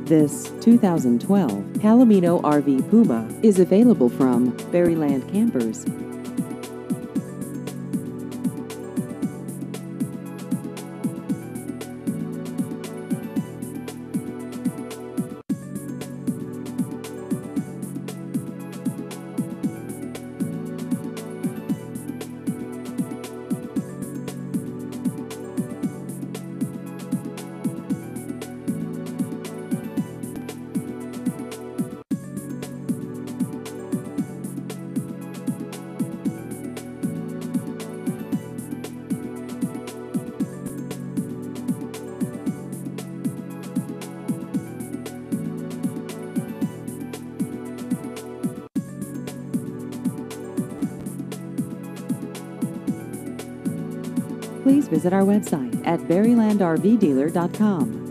This 2012 Palomino RV Puma is available from Berryland Campers. Please visit our website at berrylandrvdealer.com.